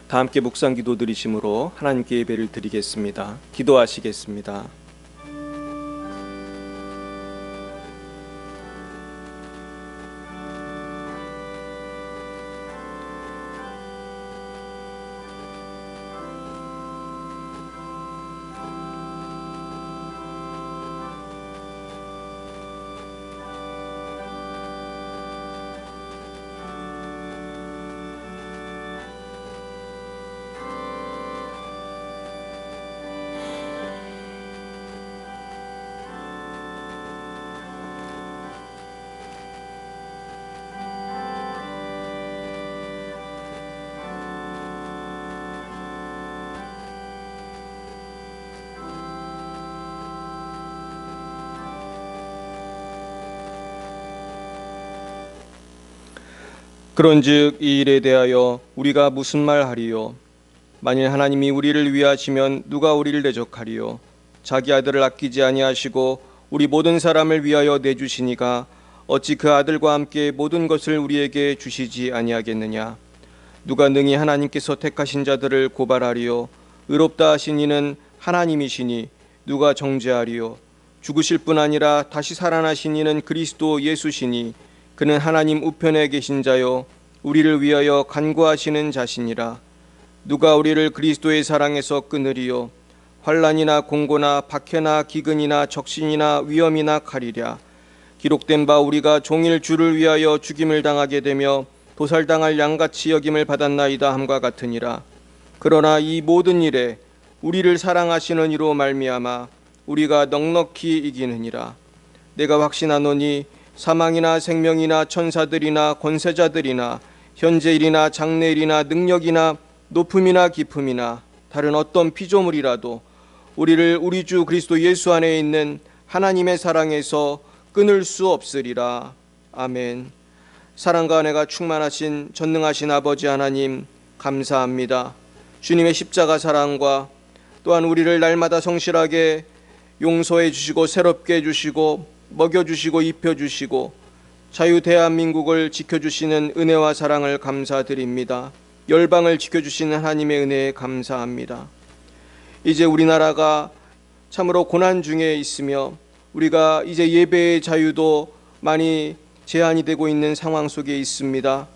다 함께 묵상 기도 드리심으로 하나님께 예배를 드리겠습니다. 기도하시겠습니다. 그런즉 이 일에 대하여 우리가 무슨 말하리요? 만일 하나님이 우리를 위하시면 누가 우리를 대적하리요? 자기 아들을 아끼지 아니하시고 우리 모든 사람을 위하여 내주시니가 어찌 그 아들과 함께 모든 것을 우리에게 주시지 아니하겠느냐? 누가 능히 하나님께서 택하신 자들을 고발하리요? 의롭다 하신 이는 하나님이시니 누가 정죄하리요? 죽으실 뿐 아니라 다시 살아나신 이는 그리스도 예수시니 그는 하나님 우편에 계신 자요 우리를 위하여 간구하시는 자시니라. 누가 우리를 그리스도의 사랑에서 끊으리요? 환난이나 공고나 박해나 기근이나 적신이나 위험이나 칼이랴. 기록된 바 우리가 종일 주를 위하여 죽임을 당하게 되며 도살당할 양같이 여김을 받았나이다 함과 같으니라. 그러나 이 모든 일에 우리를 사랑하시는 이로 말미암아 우리가 넉넉히 이기느니라. 내가 확신하노니 사망이나 생명이나 천사들이나 권세자들이나 현재일이나 장래일이나 능력이나 높음이나 깊음이나 다른 어떤 피조물이라도 우리를 우리 주 그리스도 예수 안에 있는 하나님의 사랑에서 끊을 수 없으리라. 아멘. 사랑과 은혜가 충만하신 전능하신 아버지 하나님 감사합니다. 주님의 십자가 사랑과 또한 우리를 날마다 성실하게 용서해 주시고 새롭게 해주시고 먹여주시고 입혀주시고 자유 대한민국을 지켜주시는 은혜와 사랑을 감사드립니다. 열방을 지켜주시는 하나님의 은혜에 감사합니다. 이제 우리나라가 참으로 고난 중에 있으며 우리가 이제 예배의 자유도 많이 제한이 되고 있는 상황 속에 있습니다.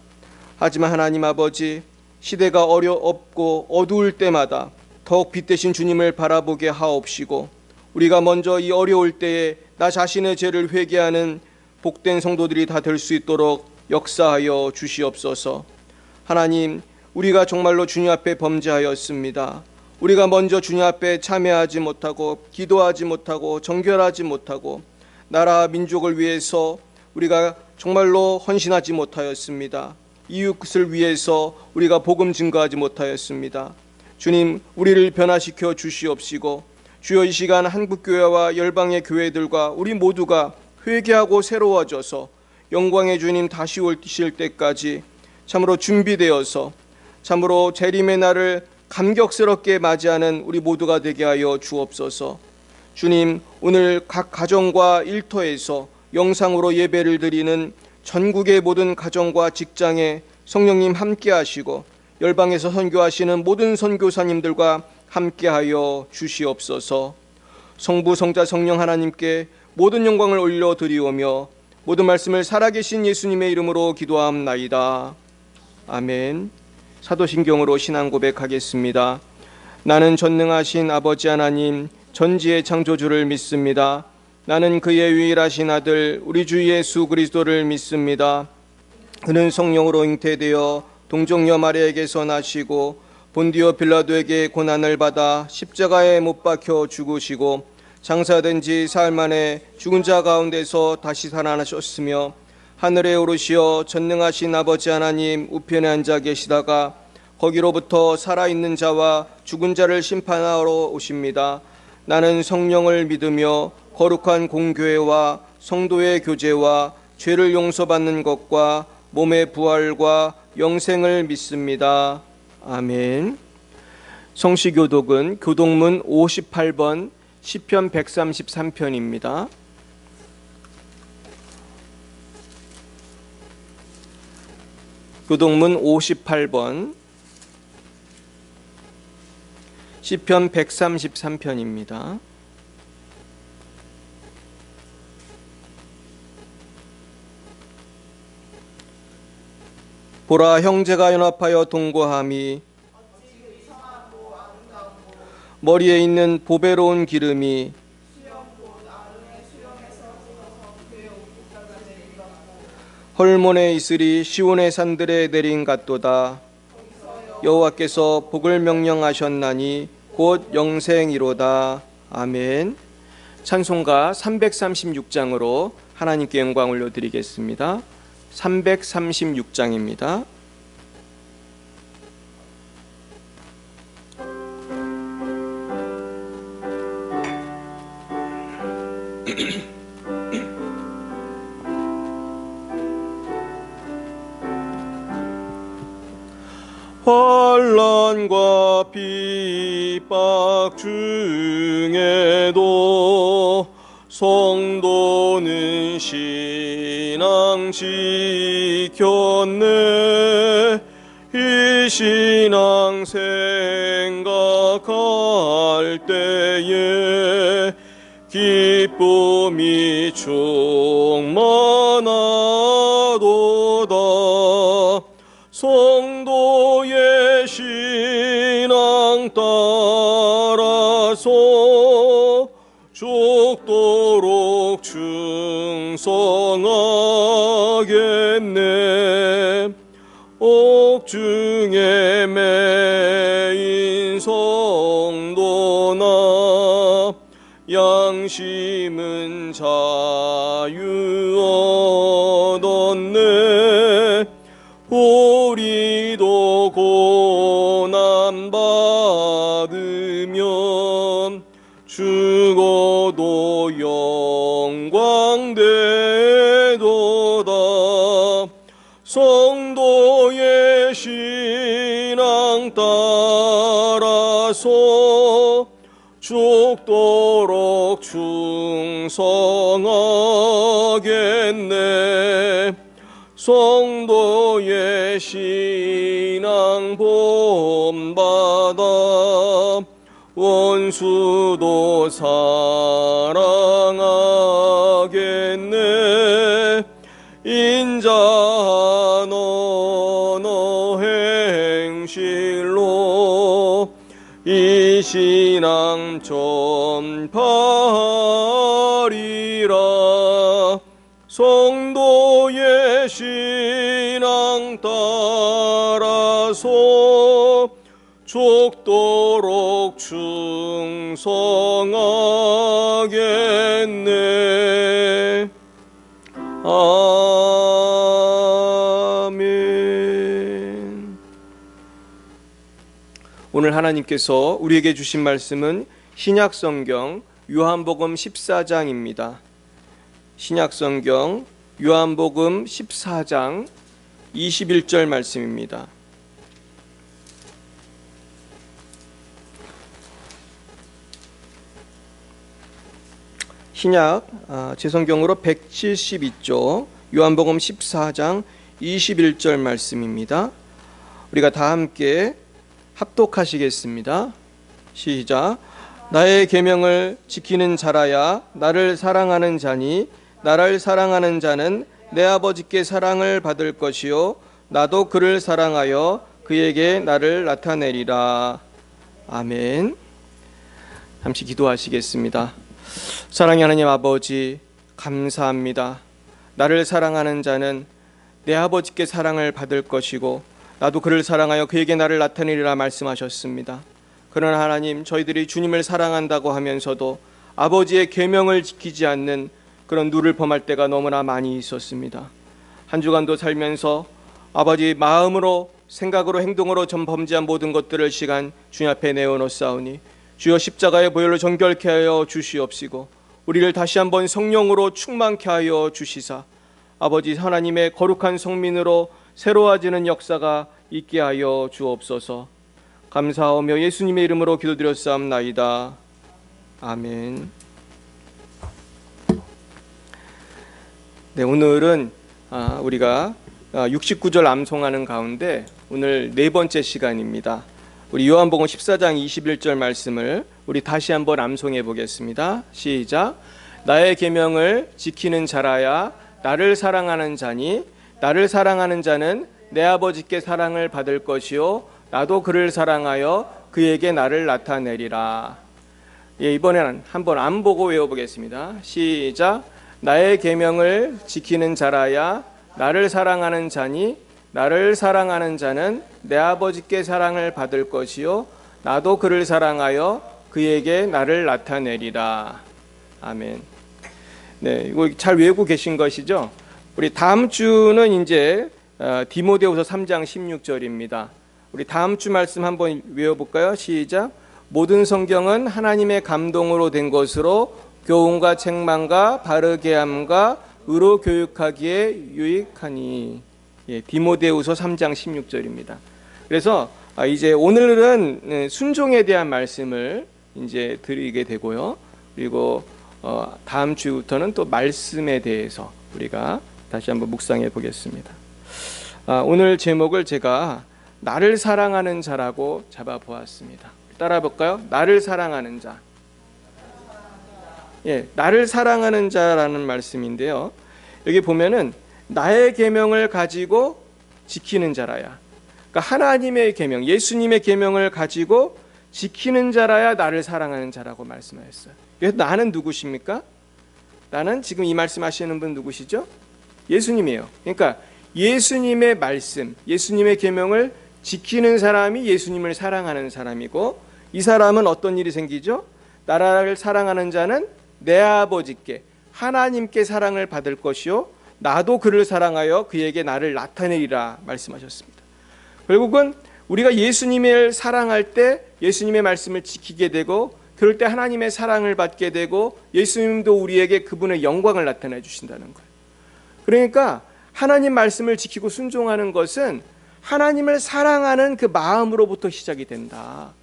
하지만 하나님 아버지, 시대가 어렵고 어두울 때마다 더욱 빛 대신 주님을 바라보게 하옵시고 우리가 먼저 이 어려울 때에 나 자신의 죄를 회개하는 복된 성도들이 다 될 수 있도록 역사하여 주시옵소서. 하나님, 우리가 정말로 주님 앞에 범죄하였습니다. 우리가 먼저 주님 앞에 참회하지 못하고 기도하지 못하고 정결하지 못하고 나라 민족을 위해서 우리가 정말로 헌신하지 못하였습니다. 이웃을 위해서 우리가 복음 증거하지 못하였습니다. 주님, 우리를 변화시켜 주시옵시고 주여 이 시간 한국교회와 열방의 교회들과 우리 모두가 회개하고 새로워져서 영광의 주님 다시 오실 때까지 참으로 준비되어서 참으로 재림의 날을 감격스럽게 맞이하는 우리 모두가 되게 하여 주옵소서. 주님, 오늘 각 가정과 일터에서 영상으로 예배를 드리는 전국의 모든 가정과 직장에 성령님 함께 하시고 열방에서 선교하시는 모든 선교사님들과 함께하여 주시옵소서. 성부 성자 성령 하나님께 모든 영광을 올려드리오며 모든 말씀을 살아계신 예수님의 이름으로 기도함나이다. 아멘. 사도신경으로 신앙 고백하겠습니다. 나는 전능하신 아버지 하나님 전지의 창조주를 믿습니다. 나는 그의 유일하신 아들 우리 주 예수 그리스도를 믿습니다. 그는 성령으로 잉태되어 동정녀 마리아에게서 나시고 본디오 빌라도에게 고난을 받아 십자가에 못 박혀 죽으시고 장사된 지 사흘 만에 죽은 자 가운데서 다시 살아나셨으며 하늘에 오르시어 전능하신 아버지 하나님 우편에 앉아 계시다가 거기로부터 살아있는 자와 죽은 자를 심판하러 오십니다. 나는 성령을 믿으며 거룩한 공교회와 성도의 교제와 죄를 용서받는 것과 몸의 부활과 영생을 믿습니다. 아멘. 성시교독은 교독문 58번 시편 133편입니다. 교독문 58번 시편 133편입니다. 보라, 형제가 연합하여 동거함이 머리에 있는 보배로운 기름이 헐몬에 있으리 시온의 산들에 내린 같도다. 여호와께서 복을 명령하셨나니 곧 영생이로다. 아멘. 찬송가 336장으로 하나님께 영광 올려드리겠습니다. 336장입니다. 환난과 핍박 중에도 성도는 신앙 지켰네. 이 신앙 생각할 때에 기쁨이 충만하도다. 성도의 신앙 따라서 죽도록 충성하겠네. 옥중에 매인 성도나 양심은 자유 얻었네. 우리도 고난 받으면 죽어도 영광 되도다. 성도의 신앙 따라서 죽도록 충성하겠네. 성도의 신앙 본받아 원수도 사랑하겠네. 인자한 언어 행실로 이 신앙 전파하리라. 성도의 신앙 따라서 죽도록 충성하겠네. 아멘. 오늘 하나님께서 우리에게 주신 말씀은 신약성경 요한복음 14장입니다. 신약성경 요한복음 14장 21절 말씀입니다. 신약 제 성경으로 172쪽 요한복음 14장 21절 말씀입니다. 우리가 다 함께 합독하시겠습니다. 시작. 나의 계명을 지키는 자라야 나를 사랑하는 자니 나를 사랑하는 자는 내 아버지께 사랑을 받을 것이요 나도 그를 사랑하여 그에게 나를 나타내리라. 아멘. 잠시 기도하시겠습니다. 사랑의 하나님 아버지, 감사합니다. 나를 사랑하는 자는 내 아버지께 사랑을 받을 것이고 나도 그를 사랑하여 그에게 나를 나타내리라 말씀하셨습니다. 그러나 하나님, 저희들이 주님을 사랑한다고 하면서도 아버지의 계명을 지키지 않는 그런 누를 범할 때가 너무나 많이 있었습니다. 한 주간도 살면서 아버지 마음으로, 생각으로, 행동으로 전 범죄한 모든 것들을 시간 주님 앞에 내어놓사오니 주여 십자가의 보혈로 정결케 하여 주시옵시고 우리를 다시 한번 성령으로 충만케 하여 주시사 아버지 하나님의 거룩한 성민으로 새로워지는 역사가 있게 하여 주옵소서. 감사하며 예수님의 이름으로 기도드렸사옵나이다. 아멘. 네, 오늘은 우리가 69절 암송하는 가운데 오늘 네 번째 시간입니다. 우리 요한복음 14장 21절 말씀을 우리 다시 한번 암송해 보겠습니다. 시작. 나의 계명을 지키는 자라야 나를 사랑하는 자니 나를 사랑하는 자는 내 아버지께 사랑을 받을 것이요 나도 그를 사랑하여 그에게 나를 나타내리라. 예, 이번에는 한번 안 보고 외워보겠습니다. 시작. 나의 계명을 지키는 자라야 나를 사랑하는 자니 나를 사랑하는 자는 내 아버지께 사랑을 받을 것이요 나도 그를 사랑하여 그에게 나를 나타내리라. 아멘. 네, 이거 잘 외우고 계신 것이죠? 우리 다음 주는 이제 디모데후서 3장 16절입니다. 우리 다음 주 말씀 한번 외워볼까요? 시작. 모든 성경은 하나님의 감동으로 된 것으로 교훈과 책망과 바르게 함과 의로 교육하기에 유익하니. 예, 디모데후서 3장 16절입니다. 그래서 이제 오늘은 순종에 대한 말씀을 이제 드리게 되고요. 그리고 다음 주부터는 또 말씀에 대해서 우리가 다시 한번 묵상해 보겠습니다. 오늘 제목을 제가 나를 사랑하는 자라고 잡아 보았습니다. 따라 볼까요? 나를 사랑하는 자. 예, 나를 사랑하는 자라는 말씀인데요. 여기 보면은 나의 계명을 가지고 지키는 자라야. 그러니까 하나님의 계명, 예수님의 계명을 가지고 지키는 자라야 나를 사랑하는 자라고 말씀하셨어요. 그래서 나는 누구십니까? 나는 지금 이 말씀하시는 분 누구시죠? 예수님이에요. 그러니까 예수님의 말씀, 예수님의 계명을 지키는 사람이 예수님을 사랑하는 사람이고, 이 사람은 어떤 일이 생기죠? 나를 사랑하는 자는 내 아버지께 하나님께 사랑을 받을 것이요 나도 그를 사랑하여 그에게 나를 나타내리라 말씀하셨습니다. 결국은 우리가 예수님을 사랑할 때 예수님의 말씀을 지키게 되고, 그럴 때 하나님의 사랑을 받게 되고 예수님도 우리에게 그분의 영광을 나타내 주신다는 거예요. 그러니까 하나님 말씀을 지키고 순종하는 것은 하나님을 사랑하는 그 마음으로부터 시작이 된다.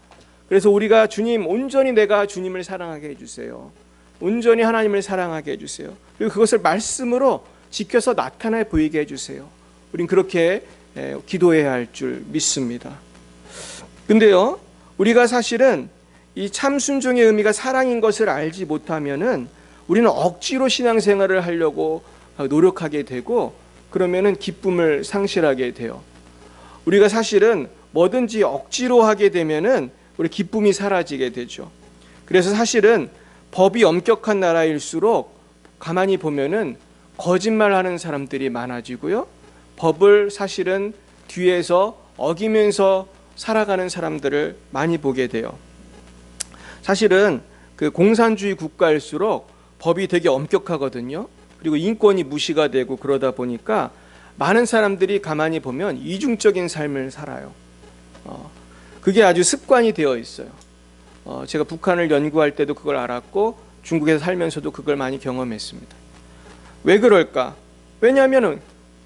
그래서 우리가 주님, 온전히 내가 주님을 사랑하게 해주세요. 온전히 하나님을 사랑하게 해주세요. 그리고 그것을 말씀으로 지켜서 나타내 보이게 해주세요. 우린 그렇게 기도해야 할 줄 믿습니다. 근데요, 우리가 사실은 이 참 순종의 의미가 사랑인 것을 알지 못하면은 우리는 억지로 신앙생활을 하려고 노력하게 되고, 그러면은 기쁨을 상실하게 돼요. 우리가 사실은 뭐든지 억지로 하게 되면은 우리 기쁨이 사라지게 되죠. 그래서 사실은 법이 엄격한 나라일수록 가만히 보면은 거짓말하는 사람들이 많아지고요, 법을 사실은 뒤에서 어기면서 살아가는 사람들을 많이 보게 돼요. 사실은 그 공산주의 국가일수록 법이 되게 엄격하거든요. 그리고 인권이 무시가 되고 그러다 보니까 많은 사람들이 가만히 보면 이중적인 삶을 살아요. 그게 아주 습관이 되어 있어요. 제가 북한을 연구할 때도 그걸 알았고 중국에서 살면서도 그걸 많이 경험했습니다. 왜 그럴까? 왜냐하면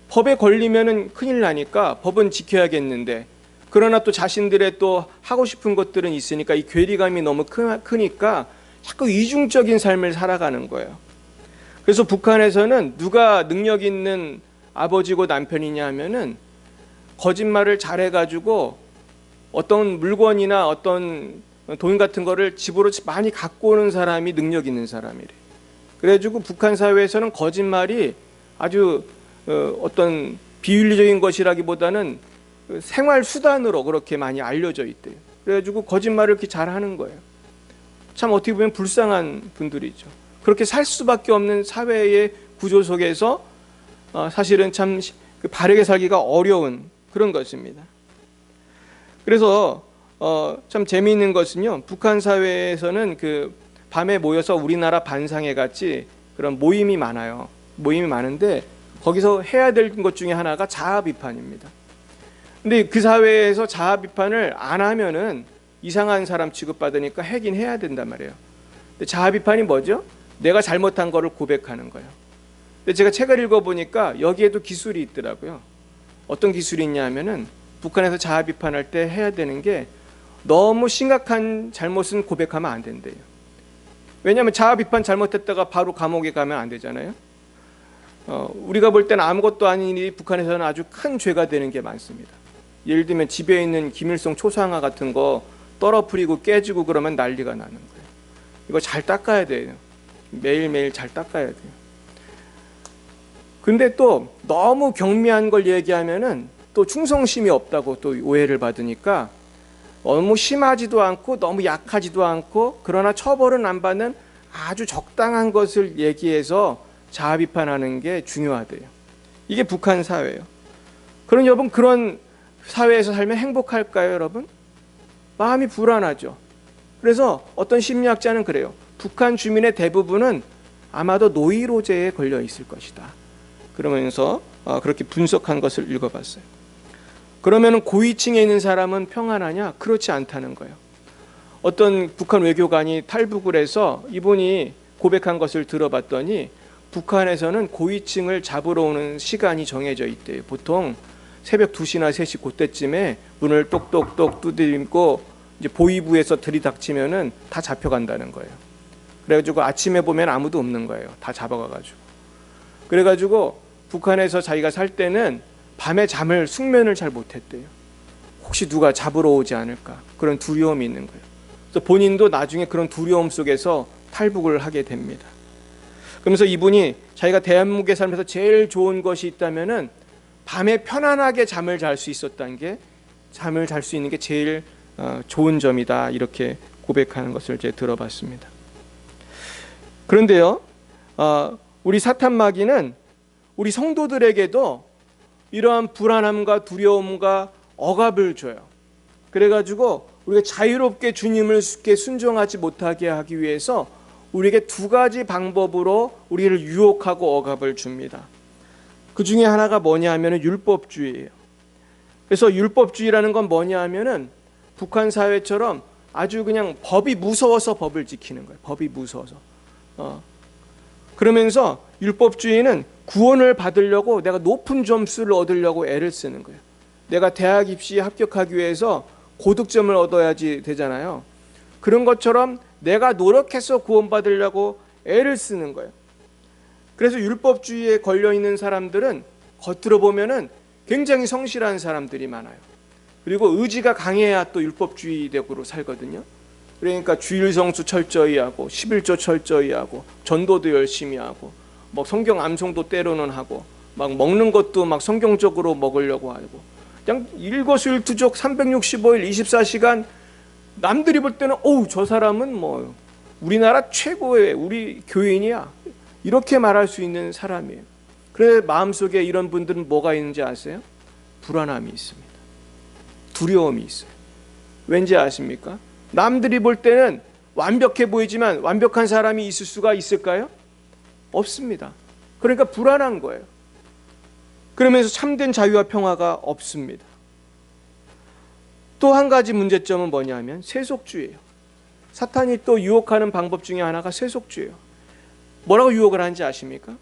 법에 걸리면 큰일 나니까 법은 지켜야겠는데, 그러나 또 자신들의 또 하고 싶은 것들은 있으니까 이 괴리감이 너무 크니까 자꾸 이중적인 삶을 살아가는 거예요. 그래서 북한에서는 누가 능력 있는 아버지고 남편이냐 하면은 거짓말을 잘해가지고 어떤 물건이나 어떤 돈 같은 거를 집으로 많이 갖고 오는 사람이 능력 있는 사람이래. 그래가지고 북한 사회에서는 거짓말이 아주 어떤 비윤리적인 것이라기보다는 생활 수단으로 그렇게 많이 알려져 있대요. 그래가지고 거짓말을 이렇게 잘하는 거예요. 참 어떻게 보면 불쌍한 분들이죠. 그렇게 살 수밖에 없는 사회의 구조 속에서 사실은 참 바르게 살기가 어려운 그런 것입니다. 그래서 참 재미있는 것은요, 북한 사회에서는 그 밤에 모여서 우리나라 반상회 같이 그런 모임이 많아요. 모임이 많은데 거기서 해야 될 것 중에 하나가 자아 비판입니다. 근데 그 사회에서 자아 비판을 안 하면은 이상한 사람 취급받으니까 하긴 해야 된단 말이에요. 근데 자아 비판이 뭐죠? 내가 잘못한 거를 고백하는 거예요. 근데 제가 책을 읽어보니까 여기에도 기술이 있더라고요. 어떤 기술이 있냐 하면은 북한에서 자아 비판할 때 해야 되는 게 너무 심각한 잘못은 고백하면 안 된대요. 왜냐하면 자아 비판 잘못했다가 바로 감옥에 가면 안 되잖아요. 우리가 볼 때는 아무것도 아닌 일이 북한에서는 아주 큰 죄가 되는 게 많습니다. 예를 들면 집에 있는 김일성 초상화 같은 거 떨어뜨리고 깨지고 그러면 난리가 나는 거예요. 이거 잘 닦아야 돼요. 매일매일 잘 닦아야 돼요. 근데 또 너무 경미한 걸 얘기하면은 또 충성심이 없다고 또 오해를 받으니까 너무 심하지도 않고 너무 약하지도 않고 그러나 처벌은 안 받는 아주 적당한 것을 얘기해서 자아 비판하는 게 중요하대요. 이게 북한 사회예요. 그럼 여러분, 그런 사회에서 살면 행복할까요, 여러분? 마음이 불안하죠. 그래서 어떤 심리학자는 그래요. 북한 주민의 대부분은 아마도 노이로제에 걸려 있을 것이다. 그러면서 그렇게 분석한 것을 읽어봤어요. 그러면 고위층에 있는 사람은 평안하냐? 그렇지 않다는 거예요. 어떤 북한 외교관이 탈북을 해서 이분이 고백한 것을 들어봤더니 북한에서는 고위층을 잡으러 오는 시간이 정해져 있대요. 보통 새벽 2시나 3시 그때쯤에 문을 똑똑똑 두드리고 이제 보위부에서 들이닥치면은 다 잡혀간다는 거예요. 그래가지고 아침에 보면 아무도 없는 거예요. 다 잡아가가지고. 그래가지고 북한에서 자기가 살 때는 밤에 숙면을 잘 못했대요. 혹시 누가 잡으러 오지 않을까, 그런 두려움이 있는 거예요. 그래서 본인도 나중에 그런 두려움 속에서 탈북을 하게 됩니다. 그러면서 이분이 자기가 대한민국에 살면서 제일 좋은 것이 있다면은 밤에 편안하게 잠을 잘 수 있었다는 게, 잠을 잘 수 있는 게 제일 좋은 점이다, 이렇게 고백하는 것을 제가 들어봤습니다. 그런데요, 우리 사탄마귀는 우리 성도들에게도 이러한 불안함과 두려움과 억압을 줘요. 그래가지고 우리가 자유롭게 주님을 순종하지 못하게 하기 위해서 우리에게 두 가지 방법으로 우리를 유혹하고 억압을 줍니다. 그 중에 하나가 뭐냐 하면 율법주의예요. 그래서 율법주의라는 건 뭐냐 하면은 북한 사회처럼 아주 그냥 법이 무서워서 법을 지키는 거예요. 법이 무서워서. 그러면서 율법주의는 구원을 받으려고 내가 높은 점수를 얻으려고 애를 쓰는 거예요. 내가 대학 입시에 합격하기 위해서 고득점을 얻어야지 되잖아요. 그런 것처럼 내가 노력해서 구원받으려고 애를 쓰는 거예요. 그래서 율법주의에 걸려있는 사람들은 겉으로 보면은 굉장히 성실한 사람들이 많아요. 그리고 의지가 강해야 또 율법주의적으로 살거든요. 그러니까 주일 성수 철저히 하고 11조 철저히 하고 전도도 열심히 하고 뭐 성경 암송도 때로는 하고 막 먹는 것도 막 성경적으로 먹으려고 하고 그냥 일거수일투족 365일 24시간 남들이 볼 때는 저 사람은 뭐 우리나라 최고의 우리 교인이야, 이렇게 말할 수 있는 사람이에요. 그래 마음속에 이런 분들은 뭐가 있는지 아세요? 불안함이 있습니다. 두려움이 있어요. 왠지 아십니까? 남들이 볼 때는 완벽해 보이지만 완벽한 사람이 있을 수가 있을까요? 없습니다. 그러니까 불안한 거예요. 그러면서 참된 자유와 평화가 없습니다. 또 한 가지 문제점은 뭐냐 하면 세속주의예요. 사탄이 또 유혹하는 방법 중에 하나가 세속주의예요. 뭐라고 유혹을 하는지 아십니까?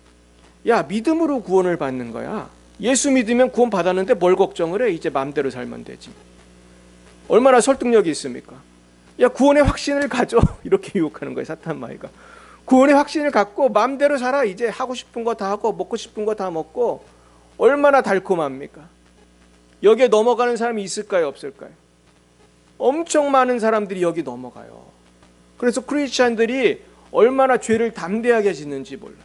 야, 믿음으로 구원을 받는 거야. 예수 믿으면 구원 받았는데 뭘 걱정을 해? 이제 마음대로 살면 되지. 얼마나 설득력이 있습니까? 야, 구원의 확신을 가져. 이렇게 유혹하는 거예요, 사탄마귀가. 구원의 확신을 갖고 마음대로 살아. 이제 하고 싶은 거 다 하고 먹고 싶은 거 다 먹고. 얼마나 달콤합니까? 여기에 넘어가는 사람이 있을까요, 없을까요? 엄청 많은 사람들이 여기 넘어가요. 그래서 크리스찬들이 얼마나 죄를 담대하게 짓는지 몰라요.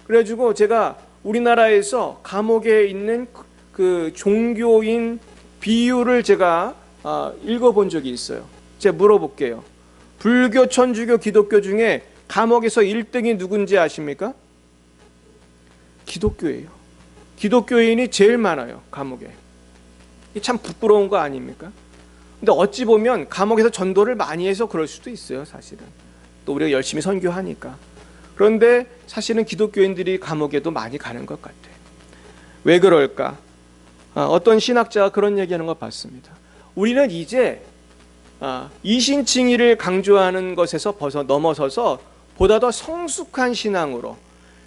그래가지고 제가 우리나라에서 감옥에 있는 그 종교인 비율을 제가 읽어본 적이 있어요. 제가 물어볼게요. 불교, 천주교, 기독교 중에 감옥에서 1등이 누군지 아십니까? 기독교예요. 기독교인이 제일 많아요, 감옥에. 참 부끄러운 거 아닙니까? 근데 어찌 보면 감옥에서 전도를 많이 해서 그럴 수도 있어요, 사실은. 또 우리가 열심히 선교하니까. 그런데 사실은 기독교인들이 감옥에도 많이 가는 것 같아요. 왜 그럴까? 어떤 신학자가 그런 얘기하는 걸 봤습니다. 우리는 이제 이신칭의를 강조하는 것에서 넘어서서 보다 더 성숙한 신앙으로,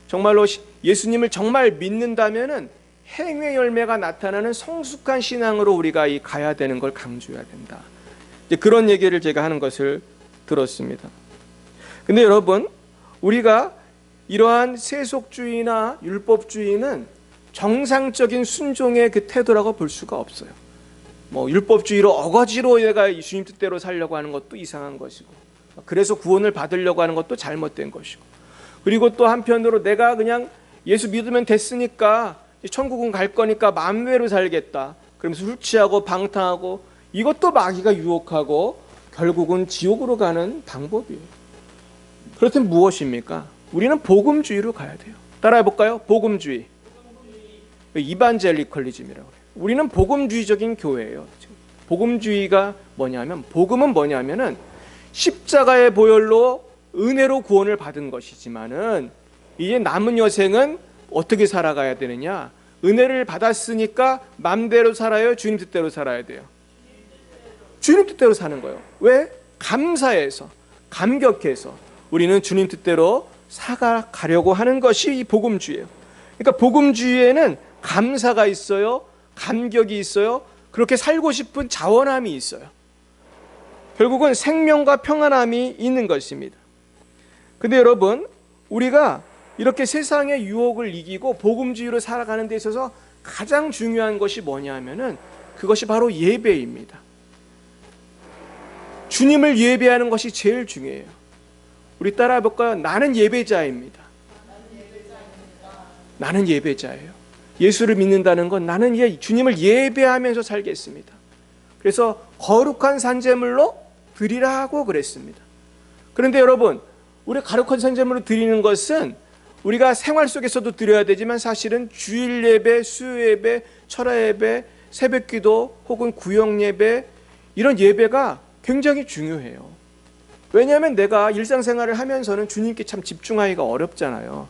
정말로 예수님을 정말 믿는다면은 행위의 열매가 나타나는 성숙한 신앙으로 우리가 가야 되는 걸 강조해야 된다. 이제 그런 얘기를 제가 하는 것을 들었습니다. 근데 여러분, 우리가 이러한 세속주의나 율법주의는 정상적인 순종의 그 태도라고 볼 수가 없어요. 뭐 율법주의로 어거지로 내가 주님 뜻대로 살려고 하는 것도 이상한 것이고, 그래서 구원을 받으려고 하는 것도 잘못된 것이고, 그리고 또 한편으로 내가 그냥 예수 믿으면 됐으니까 천국은 갈 거니까 마음대로 살겠다 그러면서 술 취하고 방탕하고, 이것도 마귀가 유혹하고 결국은 지옥으로 가는 방법이에요. 그렇다면 무엇입니까? 우리는 복음주의로 가야 돼요. 따라해 볼까요? 복음주의. 이반젤리컬리즘이라고 해요. 우리는 복음주의적인 교회예요. 복음주의가 뭐냐면, 복음은 뭐냐면은 십자가의 보혈로 은혜로 구원을 받은 것이지만은 이제 남은 여생은 어떻게 살아가야 되느냐? 은혜를 받았으니까 맘대로 살아요? 주님 뜻대로 살아야 돼요? 주님 뜻대로 사는 거예요. 왜? 감사해서, 감격해서 우리는 주님 뜻대로 살아가려고 하는 것이 이 복음주의예요. 그러니까 복음주의에는 감사가 있어요, 감격이 있어요, 그렇게 살고 싶은 자원함이 있어요. 결국은 생명과 평안함이 있는 것입니다. 근데 여러분, 우리가 이렇게 세상의 유혹을 이기고 복음주의로 살아가는 데 있어서 가장 중요한 것이 뭐냐면은 그것이 바로 예배입니다. 주님을 예배하는 것이 제일 중요해요. 우리 따라해 볼까요? 나는 예배자입니다. 나는 예배자예요. 예수를 믿는다는 건 나는 주님을 예배하면서 살겠습니다. 그래서 거룩한 산제물로 드리라고 그랬습니다. 그런데 여러분, 우리 거룩한 산제물로 드리는 것은 우리가 생활 속에서도 드려야 되지만 사실은 주일 예배, 수요 예배, 철야 예배, 새벽기도 혹은 구역 예배, 이런 예배가 굉장히 중요해요. 왜냐하면 내가 일상생활을 하면서는 주님께 참 집중하기가 어렵잖아요.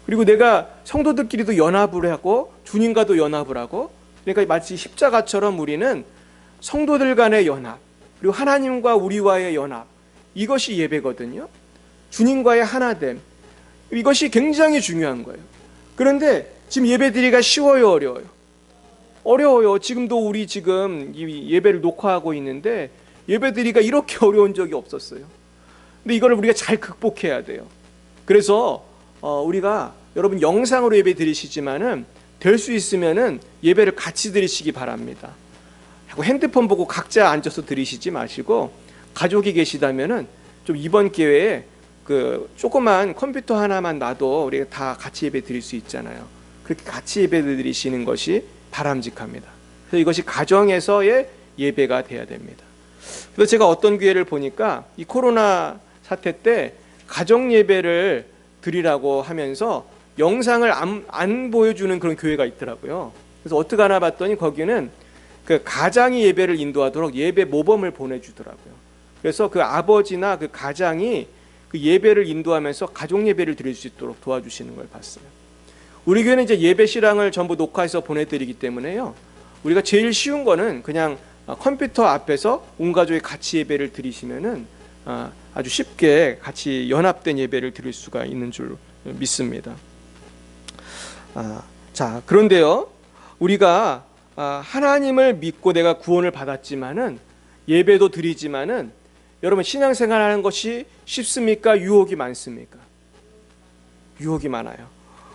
그리고 내가 성도들끼리도 연합을 하고 주님과도 연합을 하고, 그러니까 마치 십자가처럼 우리는 성도들 간의 연합, 그리고 하나님과 우리와의 연합, 이것이 예배거든요. 주님과의 하나됨, 이것이 굉장히 중요한 거예요. 그런데 지금 예배드리기가 쉬워요, 어려워요? 어려워요. 지금도 우리 지금 이 예배를 녹화하고 있는데 예배드리기가 이렇게 어려운 적이 없었어요. 근데 이거를 우리가 잘 극복해야 돼요. 그래서 우리가 여러분 영상으로 예배 드리시지만은 될 수 있으면은 예배를 같이 드리시기 바랍니다. 핸드폰 보고 각자 앉아서 드리시지 마시고, 가족이 계시다면은 좀 이번 기회에 그 조그만 컴퓨터 하나만 놔도 우리가 다 같이 예배 드릴 수 있잖아요. 그렇게 같이 예배 드리시는 것이 바람직합니다. 그래서 이것이 가정에서의 예배가 돼야 됩니다. 그래서 제가 어떤 기회를 보니까 이 코로나 사태 때 가정 예배를 드리라고 하면서 영상을 안 보여주는 그런 교회가 있더라고요. 그래서 어떻게 하나 봤더니 거기는 그 가장이 예배를 인도하도록 예배 모범을 보내주더라고요. 그래서 그 아버지나 그 가장이 그 예배를 인도하면서 가족 예배를 드릴 수 있도록 도와주시는 걸 봤어요. 우리 교회는 이제 예배 실황을 전부 녹화해서 보내드리기 때문에요, 우리가 제일 쉬운 거는 그냥 컴퓨터 앞에서 온 가족이 같이 예배를 드리시면은 아주 쉽게 같이 연합된 예배를 드릴 수가 있는 줄 믿습니다. 자, 그런데요, 우리가 하나님을 믿고 내가 구원을 받았지만은 예배도 드리지만은 여러분, 신앙생활하는 것이 쉽습니까? 유혹이 많습니까? 유혹이 많아요.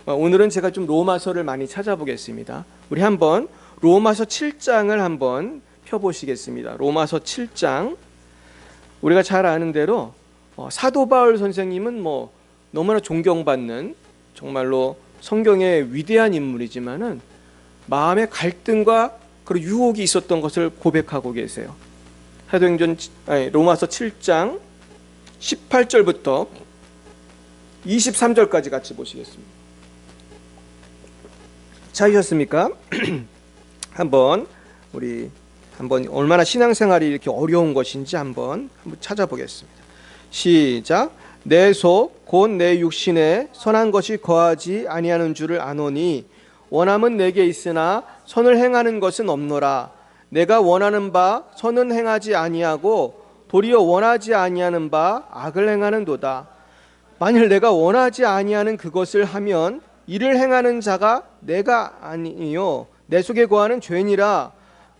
오늘은 제가 좀 로마서를 많이 찾아보겠습니다. 우리 한번 로마서 7장을 한번 펴보시겠습니다. 로마서 7장. 우리가 잘 아는 대로 사도 바울 선생님은 뭐 너무나 존경받는 정말로 성경의 위대한 인물이지만은 마음의 갈등과 그리고 유혹이 있었던 것을 고백하고 계세요. 로마서 7장 18절부터 23절까지 같이 보시겠습니다. 찾으셨습니까? 한번 얼마나 신앙생활이 이렇게 어려운 것인지 한번 찾아보겠습니다. 시작. 내 속 곧 내 육신에 선한 것이 거하지 아니하는 줄을 아노니 원함은 내게 있으나 선을 행하는 것은 없노라. 내가 원하는 바 선은 행하지 아니하고 도리어 원하지 아니하는 바 악을 행하는도다. 만일 내가 원하지 아니하는 그것을 하면 이를 행하는 자가 내가 아니요 내 속에 거하는 죄니라.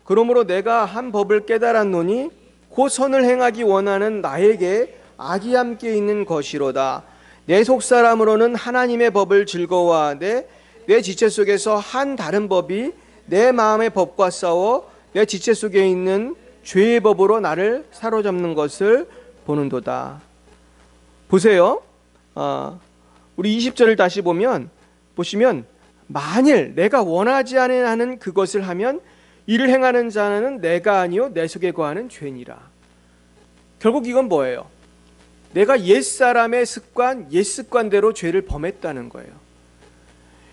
그러므로 내가 한 법을 깨달았노니 곧 선을 행하기 원하는 나에게 악이 함께 있는 것이로다. 내 속사람으로는 하나님의 법을 즐거워하되 내 지체 속에서 한 다른 법이 내 마음의 법과 싸워 내 지체 속에 있는 죄의 법으로 나를 사로잡는 것을 보는도다. 보세요. 우리 20절을 다시 보시면 만일 내가 원하지 아니하는 그것을 하면 이를 행하는 자는 내가 아니요 내 속에 거하는 죄니라. 결국 이건 뭐예요? 내가 옛사람의 습관, 옛 습관대로 죄를 범했다는 거예요.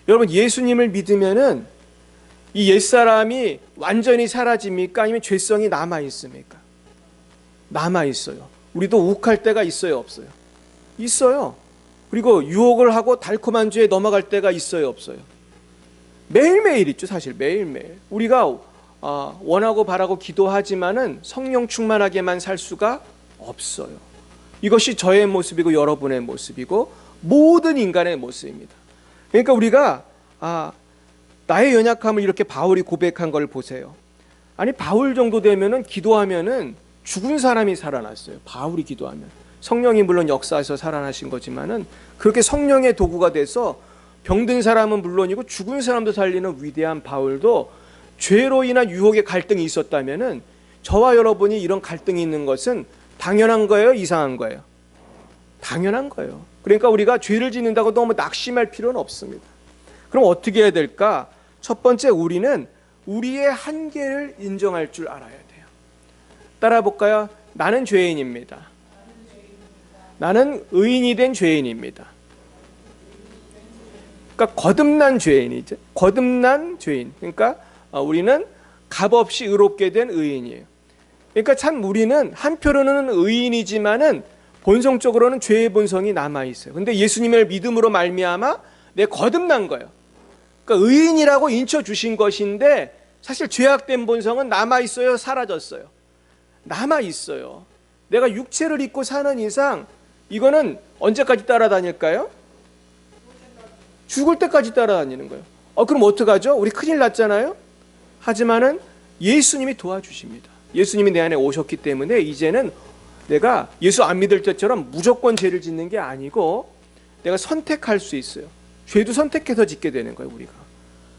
여러분, 예수님을 믿으면은 이 옛사람이 완전히 사라집니까? 아니면 죄성이 남아있습니까? 남아있어요. 우리도 욱할 때가 있어요, 없어요? 있어요. 그리고 유혹을 하고 달콤한 죄에 넘어갈 때가 있어요, 없어요? 매일매일 있죠. 사실 매일매일 우리가 원하고 바라고 기도하지만은 성령 충만하게만 살 수가 없어요. 이것이 저의 모습이고 여러분의 모습이고 모든 인간의 모습입니다. 그러니까 우리가 나의 연약함을 이렇게 바울이 고백한 걸 보세요. 아니, 바울 정도 되면은 기도하면은 죽은 사람이 살아났어요. 바울이 기도하면 성령이 물론 역사에서 살아나신 거지만은 그렇게 성령의 도구가 돼서 병든 사람은 물론이고 죽은 사람도 살리는 위대한 바울도 죄로 인한 유혹의 갈등이 있었다면은 저와 여러분이 이런 갈등이 있는 것은 당연한 거예요, 이상한 거예요? 당연한 거예요. 그러니까 우리가 죄를 짓는다고 너무 낙심할 필요는 없습니다. 그럼 어떻게 해야 될까? 첫 번째, 우리는 우리의 한계를 인정할 줄 알아야 돼요. 따라 볼까요? 나는 죄인입니다. 나는 의인이 된 죄인입니다. 그러니까 거듭난 죄인이죠. 거듭난 죄인. 그러니까 우리는 값없이 의롭게 된 의인이에요. 그러니까 참 우리는 한편으로는 의인이지만은 본성적으로는 죄의 본성이 남아 있어요. 근데 예수님을 믿음으로 말미암아 내 거듭난 거예요. 그러니까 의인이라고 인쳐 주신 것인데 사실 죄악된 본성은 남아 있어요, 사라졌어요? 남아 있어요. 내가 육체를 입고 사는 이상 이거는 언제까지 따라다닐까요? 죽을 때까지 따라다니는 거예요. 그럼 어떡하죠? 우리 큰일 났잖아요. 하지만은 예수님이 도와주십니다. 예수님이 내 안에 오셨기 때문에 이제는 내가 예수 안 믿을 때처럼 무조건 죄를 짓는 게 아니고 내가 선택할 수 있어요. 죄도 선택해서 짓게 되는 거예요, 우리가.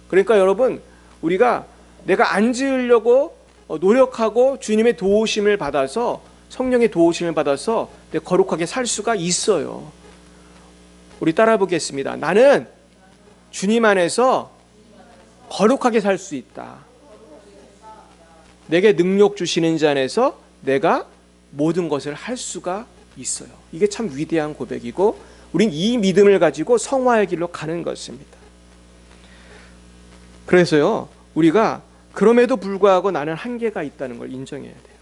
그러니까 여러분, 우리가 내가 안 지으려고 노력하고 주님의 도우심을 받아서, 성령의 도우심을 받아서 내가 거룩하게 살 수가 있어요. 우리 따라 보겠습니다. 나는 주님 안에서 거룩하게 살 수 있다. 내게 능력 주시는 자 안에서 내가 모든 것을 할 수가 있어요. 이게 참 위대한 고백이고 우린 이 믿음을 가지고 성화의 길로 가는 것입니다. 그래서요, 우리가 그럼에도 불구하고 나는 한계가 있다는 걸 인정해야 돼요.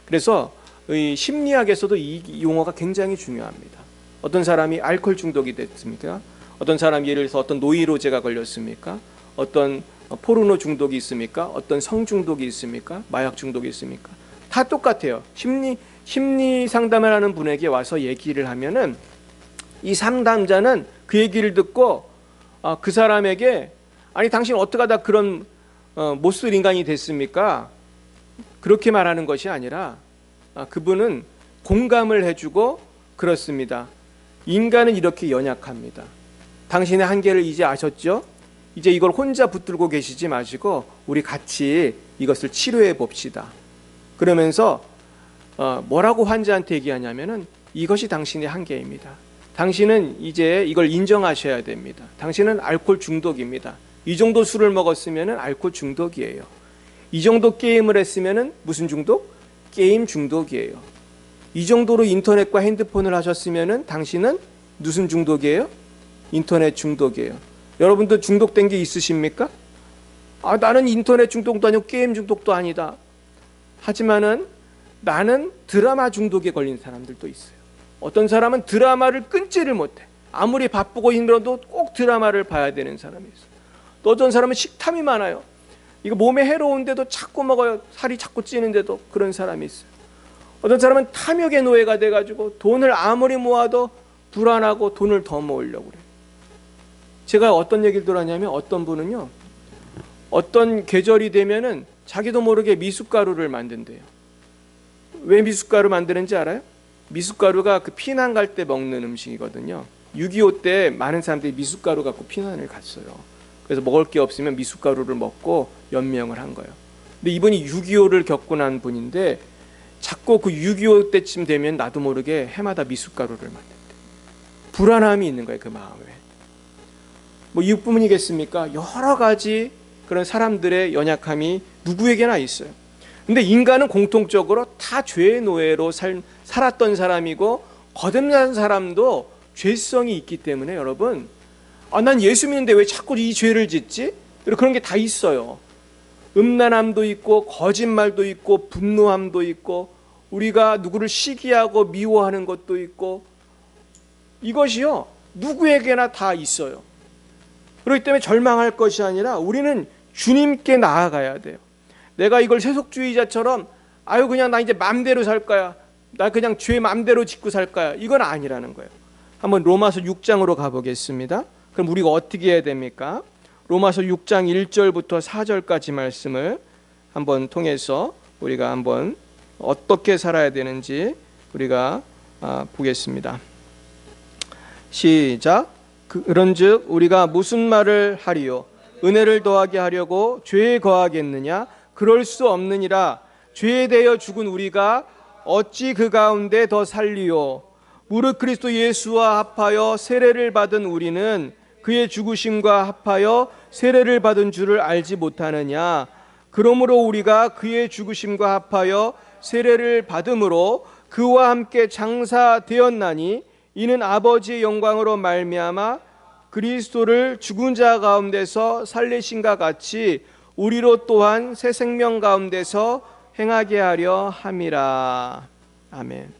그래서 이 심리학에서도 이 용어가 굉장히 중요합니다. 어떤 사람이 알코올 중독이 됐습니까? 어떤 사람이 예를 들어서 어떤 노이로제가 걸렸습니까? 어떤 포르노 중독이 있습니까? 어떤 성 중독이 있습니까? 마약 중독이 있습니까? 다 똑같아요. 심리 상담을 하는 분에게 와서 얘기를 하면은 이 상담자는 그 얘기를 듣고 그 사람에게 아니 당신 어떻게 하다 그런 못쓸 인간이 됐습니까? 그렇게 말하는 것이 아니라 그분은 공감을 해주고 그렇습니다. 인간은 이렇게 연약합니다. 당신의 한계를 이제 아셨죠? 이제 이걸 혼자 붙들고 계시지 마시고 우리 같이 이것을 치료해 봅시다. 그러면서 뭐라고 환자한테 얘기하냐면은 이것이 당신의 한계입니다. 당신은 이제 이걸 인정하셔야 됩니다. 당신은 알코올 중독입니다. 이 정도 술을 먹었으면은 알코올 중독이에요. 이 정도 게임을 했으면은 무슨 중독? 게임 중독이에요. 이 정도로 인터넷과 핸드폰을 하셨으면은 당신은 무슨 중독이에요? 인터넷 중독이에요. 여러분도 중독된 게 있으십니까? 나는 인터넷 중독도 아니고 게임 중독도 아니다. 하지만은 나는 드라마 중독에 걸린 사람들도 있어요. 어떤 사람은 드라마를 끊지를 못해. 아무리 바쁘고 힘들어도 꼭 드라마를 봐야 되는 사람이 있어요. 또 어떤 사람은 식탐이 많아요. 이거 몸에 해로운데도 자꾸 먹어요. 살이 자꾸 찌는데도 그런 사람이 있어요. 어떤 사람은 탐욕의 노예가 돼가지고 돈을 아무리 모아도 불안하고 돈을 더 모으려고 그래요. 제가 어떤 얘기를 들었냐면 어떤 분은요, 어떤 계절이 되면은 자기도 모르게 미숫가루를 만든대요. 왜 미숫가루 만드는지 알아요? 미숫가루가 그 피난 갈 때 먹는 음식이거든요. 6.25 때 많은 사람들이 미숫가루 갖고 피난을 갔어요. 그래서 먹을 게 없으면 미숫가루를 먹고 연명을 한 거예요. 근데 이분이 6.25를 겪고 난 분인데 자꾸 그 6.25 때쯤 되면 나도 모르게 해마다 미숫가루를 만든대. 불안함이 있는 거예요, 그 마음에. 뭐 이뿐이겠습니까? 여러 가지 그런 사람들의 연약함이 누구에게나 있어요. 근데 인간은 공통적으로 다 죄의 노예로 살았던 사람이고 거듭난 사람도 죄성이 있기 때문에 여러분, 난 예수 믿는데 왜 자꾸 이 죄를 짓지? 그런 게 다 있어요. 음란함도 있고 거짓말도 있고 분노함도 있고 우리가 누구를 시기하고 미워하는 것도 있고 이것이요 누구에게나 다 있어요. 그렇기 때문에 절망할 것이 아니라 우리는 주님께 나아가야 돼요. 내가 이걸 세속주의자처럼 그냥 나 이제 맘대로 살 거야, 나 그냥 죄 맘대로 짓고 살 거야, 이건 아니라는 거예요. 한번 로마서 6장으로 가보겠습니다. 그럼 우리가 어떻게 해야 됩니까? 로마서 6장 1절부터 4절까지 말씀을 한번 통해서 우리가 한번 어떻게 살아야 되는지 우리가 보겠습니다. 시작. 그런즉 우리가 무슨 말을 하리요? 은혜를 더하게 하려고 죄에 거하겠느냐? 그럴 수 없느니라. 죄에 대하여 죽은 우리가 어찌 그 가운데 더 살리요? 무릇 그리스도 예수와 합하여 세례를 받은 우리는 그의 죽으심과 합하여 세례를 받은 줄을 알지 못하느냐? 그러므로 우리가 그의 죽으심과 합하여 세례를 받음으로 그와 함께 장사되었나니 이는 아버지의 영광으로 말미암아 그리스도를 죽은 자 가운데서 살리신과 같이 우리로 또한 새 생명 가운데서 행하게 하려 함이라. 아멘.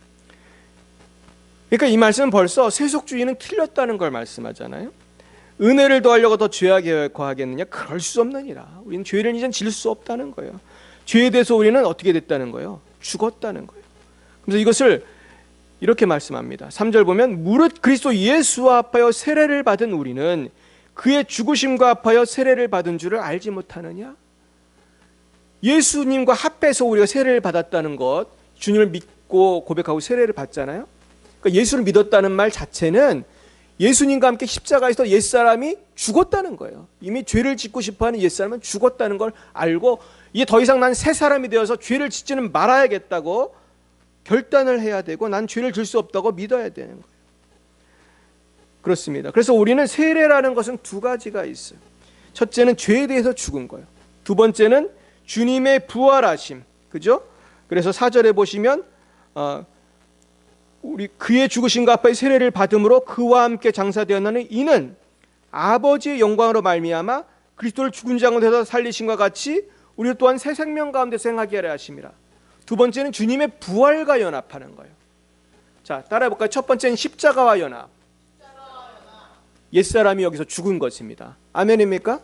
그러니까 이 말씀은 벌써 세속주의는 틀렸다는 걸 말씀하잖아요. 은혜를 더하려고 더 죄악에 거하겠느냐? 그럴 수 없느니라. 우리는 죄를 이젠 질 수 없다는 거예요. 죄에 대해서 우리는 어떻게 됐다는 거예요? 죽었다는 거예요. 그래서 이것을 이렇게 말씀합니다. 3절 보면 무릇 그리스도 예수와 합하여 세례를 받은 우리는 그의 죽으심과 합하여 세례를 받은 줄을 알지 못하느냐? 예수님과 합해서 우리가 세례를 받았다는 것, 주님을 믿고 고백하고 세례를 받잖아요. 그러니까 예수를 믿었다는 말 자체는 예수님과 함께 십자가에서 옛사람이 죽었다는 거예요. 이미 죄를 짓고 싶어하는 옛사람은 죽었다는 걸 알고 이제 더 이상 난 새 사람이 되어서 죄를 짓지는 말아야겠다고 결단을 해야 되고 난 죄를 질 수 없다고 믿어야 되는 거예요. 그렇습니다. 그래서 우리는 세례라는 것은 두 가지가 있어요. 첫째는 죄에 대해서 죽은 거예요. 두 번째는 주님의 부활하심. 그죠? 그래서 4절에 보시면 우리 그의 죽으심과 합하여 세례를 받음으로 그와 함께 장사되었나니 이는 아버지의 영광으로 말미암아 그리스도를 죽은 자 가운데서 살리심과 같이 우리 또한 새 생명 가운데서 행하게 하려 하심이라. 두 번째는 주님의 부활과 연합하는 거예요. 자, 따라해 볼까요? 첫 번째는 십자가와 연합. 옛사람이 여기서 죽은 것입니다. 아멘입니까?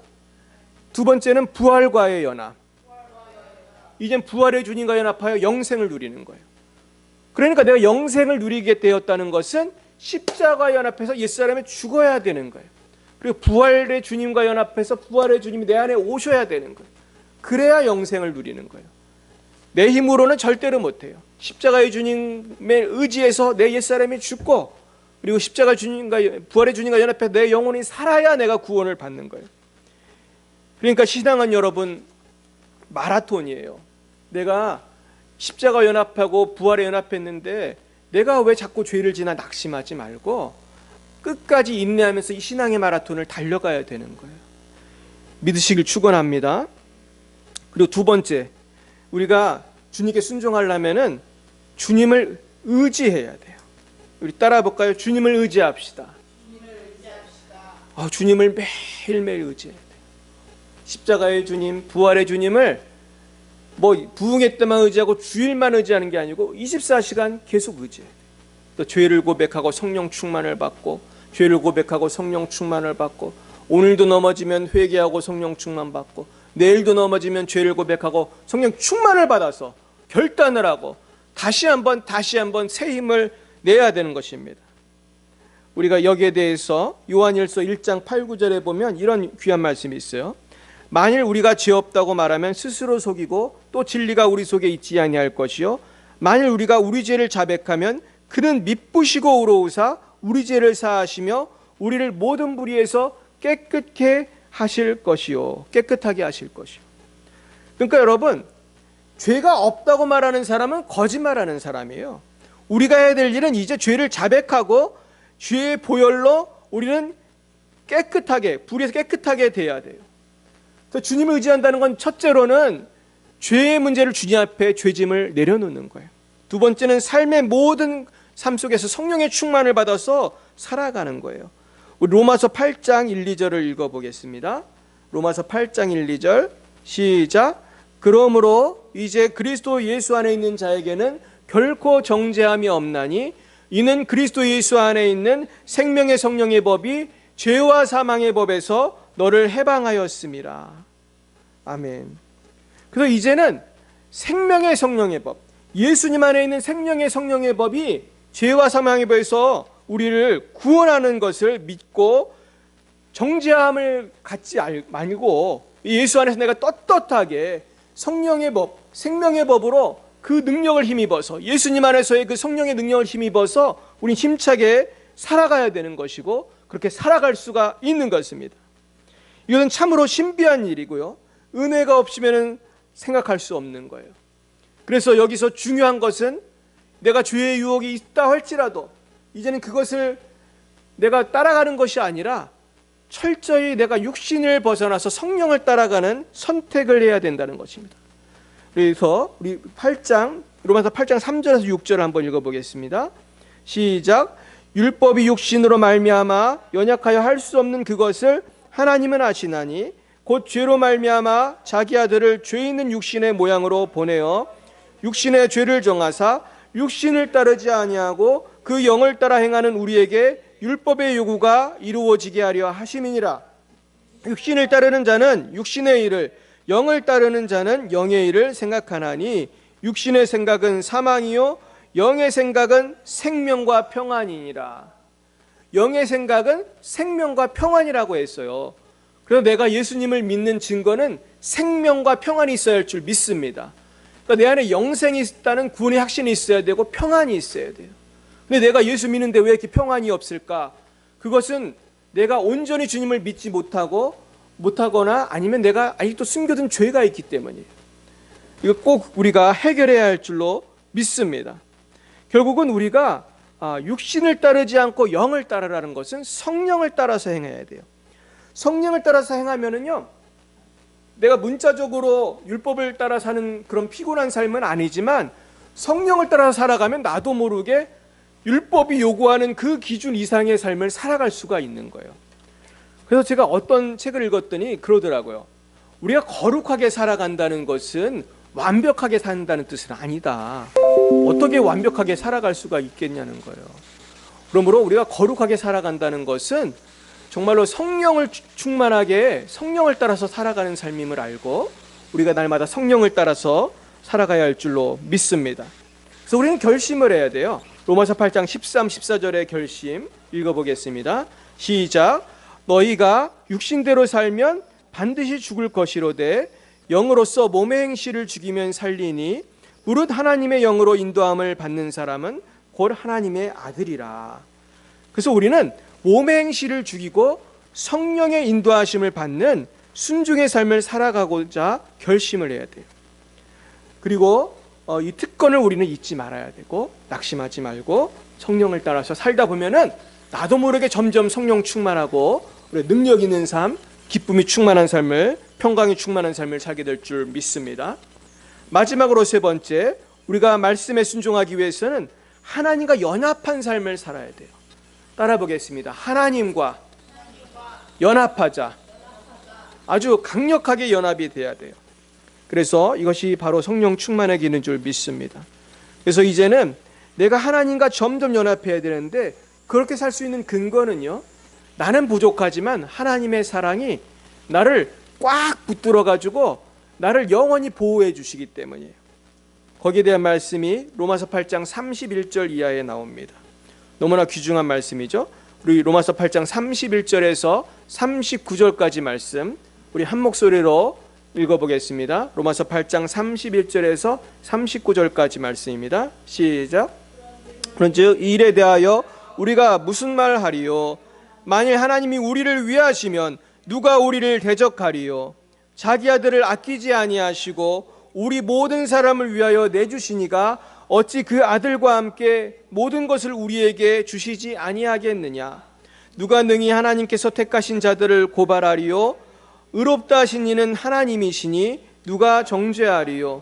두 번째는 부활과의 연합. 이젠 부활의 주님과 연합하여 영생을 누리는 거예요. 그러니까 내가 영생을 누리게 되었다는 것은 십자가와 연합해서 옛사람이 죽어야 되는 거예요. 그리고 부활의 주님과 연합해서 부활의 주님이 내 안에 오셔야 되는 거예요. 그래야 영생을 누리는 거예요. 내 힘으로는 절대로 못해요. 십자가의 주님의 의지에서 내 옛사람이 죽고 그리고 십자가 주님과 부활의 주님과 연합해서 내 영혼이 살아야 내가 구원을 받는 거예요. 그러니까 신앙은 여러분 마라톤이에요. 내가 십자가 연합하고 부활에 연합했는데 내가 왜 자꾸 죄를 지나 낙심하지 말고 끝까지 인내하면서 이 신앙의 마라톤을 달려가야 되는 거예요. 믿으시길 축원합니다. 그리고 두 번째, 우리가 주님께 순종하려면은 주님을 의지해야 돼요. 우리 따라 볼까요? 주님을 의지합시다. 주님을 매일매일 의지해야 돼요. 십자가의 주님, 부활의 주님을 부흥회 때만 의지하고 주일만 의지하는 게 아니고 24시간 계속 의지해야 돼요. 또 죄를 고백하고 성령 충만을 받고 죄를 고백하고 성령 충만을 받고 오늘도 넘어지면 회개하고 성령 충만 받고 내일도 넘어지면 죄를 고백하고 성령 충만을 받아서 결단을 하고 다시 한번 새 힘을 내야 되는 것입니다. 우리가 여기에 대해서 요한일서 1장 8, 9절에 보면 이런 귀한 말씀이 있어요. 만일 우리가 죄 없다고 말하면 스스로 속이고 또 진리가 우리 속에 있지 아니할 것이요 만일 우리가 우리 죄를 자백하면 그는 미쁘시고 의로우사 우리 죄를 사하시며 우리를 모든 불의에서 깨끗하게 하실 것이요. 그러니까 여러분 죄가 없다고 말하는 사람은 거짓말하는 사람이에요. 우리가 해야 될 일은 이제 죄를 자백하고 죄의 보혈로 우리는 깨끗하게, 불에서 깨끗하게 돼야 돼요. 그래서 주님을 의지한다는 건 첫째로는 죄의 문제를 주님 앞에 죄짐을 내려놓는 거예요. 두 번째는 삶의 모든 삶 속에서 성령의 충만을 받아서 살아가는 거예요. 우리 로마서 8장 1, 2절을 읽어보겠습니다. 로마서 8장 1, 2절 시작. 그러므로 이제 그리스도 예수 안에 있는 자에게는 결코 정죄함이 없나니 이는 그리스도 예수 안에 있는 생명의 성령의 법이 죄와 사망의 법에서 너를 해방하였음이라. 아멘. 그래서 이제는 생명의 성령의 법, 예수님 안에 있는 생명의 성령의 법이 죄와 사망의 법에서 우리를 구원하는 것을 믿고 정죄함을 갖지 말고 예수 안에서 내가 떳떳하게 성령의 법, 생명의 법으로 그 능력을 힘입어서 예수님 안에서의 그 성령의 능력을 힘입어서 우린 힘차게 살아가야 되는 것이고 그렇게 살아갈 수가 있는 것입니다. 이것은 참으로 신비한 일이고요. 은혜가 없으면 생각할 수 없는 거예요. 그래서 여기서 중요한 것은 내가 죄의 유혹이 있다 할지라도 이제는 그것을 내가 따라가는 것이 아니라 철저히 내가 육신을 벗어나서 성령을 따라가는 선택을 해야 된다는 것입니다. 그래서 우리 로마서 8장 3절에서 6절을 한번 읽어보겠습니다. 시작. 율법이 육신으로 말미암아 연약하여 할 수 없는 그것을 하나님은 아시나니 곧 죄로 말미암아 자기 아들을 죄 있는 육신의 모양으로 보내어 육신의 죄를 정하사 육신을 따르지 아니하고 그 영을 따라 행하는 우리에게 율법의 요구가 이루어지게 하려 하심이니라. 육신을 따르는 자는 육신의 일을, 영을 따르는 자는 영의 일을 생각하나니 육신의 생각은 사망이요 영의 생각은 생명과 평안이니라. 영의 생각은 생명과 평안이라고 했어요. 그래서 내가 예수님을 믿는 증거는 생명과 평안이 있어야 할 줄 믿습니다. 그러니까 내 안에 영생이 있다는 구원의 확신이 있어야 되고 평안이 있어야 돼요. 근데 내가 예수 믿는데 왜 이렇게 평안이 없을까? 그것은 내가 온전히 주님을 믿지 못하거나 아니면 내가 아직도 숨겨둔 죄가 있기 때문이에요. 이거 꼭 우리가 해결해야 할 줄로 믿습니다. 결국은 우리가 육신을 따르지 않고 영을 따르라는 것은 성령을 따라서 행해야 돼요. 성령을 따라서 행하면은요, 내가 문자적으로 율법을 따라 사는 그런 피곤한 삶은 아니지만 성령을 따라 살아가면 나도 모르게 율법이 요구하는 그 기준 이상의 삶을 살아갈 수가 있는 거예요. 그래서 제가 어떤 책을 읽었더니 그러더라고요. 우리가 거룩하게 살아간다는 것은 완벽하게 산다는 뜻은 아니다. 어떻게 완벽하게 살아갈 수가 있겠냐는 거예요. 그러므로 우리가 거룩하게 살아간다는 것은 정말로 성령을 충만하게 성령을 따라서 살아가는 삶임을 알고 우리가 날마다 성령을 따라서 살아가야 할 줄로 믿습니다. 그래서 우리는 결심을 해야 돼요. 로마서 8장 13, 14절의 결심 읽어보겠습니다. 시작. 너희가 육신대로 살면 반드시 죽을 것이로되 영으로서 몸의 행실을 죽이면 살리니 무릇 하나님의 영으로 인도함을 받는 사람은 곧 하나님의 아들이라. 그래서 우리는 몸의 행실을 죽이고 성령의 인도하심을 받는 순종의 삶을 살아가고자 결심을 해야 돼요. 그리고 이 특권을 우리는 잊지 말아야 되고 낙심하지 말고 성령을 따라서 살다 보면은 나도 모르게 점점 성령 충만하고 능력 있는 삶, 기쁨이 충만한 삶을, 평강이 충만한 삶을 살게 될 줄 믿습니다. 마지막으로 세 번째, 우리가 말씀에 순종하기 위해서는 하나님과 연합한 삶을 살아야 돼요. 따라 보겠습니다. 하나님과 연합하자. 아주 강력하게 연합이 돼야 돼요. 그래서 이것이 바로 성령 충만의 길인 줄 믿습니다. 그래서 이제는 내가 하나님과 점점 연합해야 되는데 그렇게 살 수 있는 근거는요, 나는 부족하지만 하나님의 사랑이 나를 꽉 붙들어 가지고 나를 영원히 보호해 주시기 때문이에요. 거기에 대한 말씀이 로마서 8장 31절 이하에 나옵니다. 너무나 귀중한 말씀이죠. 우리 로마서 8장 31절에서 39절까지 말씀 우리 한 목소리로 읽어보겠습니다. 로마서 8장 31절에서 39절까지 말씀입니다. 시작. 그런즉 이 일에 대하여 우리가 무슨 말하리요? 만일 하나님이 우리를 위하시면 누가 우리를 대적하리요? 자기 아들을 아끼지 아니하시고 우리 모든 사람을 위하여 내주시니가 어찌 그 아들과 함께 모든 것을 우리에게 주시지 아니하겠느냐. 누가 능히 하나님께서 택하신 자들을 고발하리요. 의롭다 하신 이는 하나님이시니 누가 정죄하리요.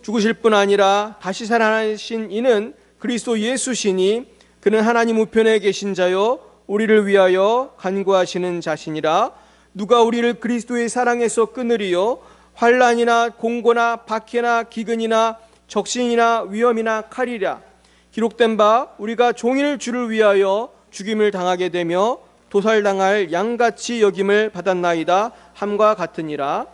죽으실 뿐 아니라 다시 살아나신 이는 그리스도 예수시니 그는 하나님 우편에 계신 자요 우리를 위하여 간구하시는 자시니라. 누가 우리를 그리스도의 사랑에서 끊으리요. 환난이나 공고나 박해나 기근이나 적신이나 위험이나 칼이라. 기록된 바 우리가 종일 주를 위하여 죽임을 당하게 되며 도살당할 양같이 여김을 받았나이다 함과 같으니라.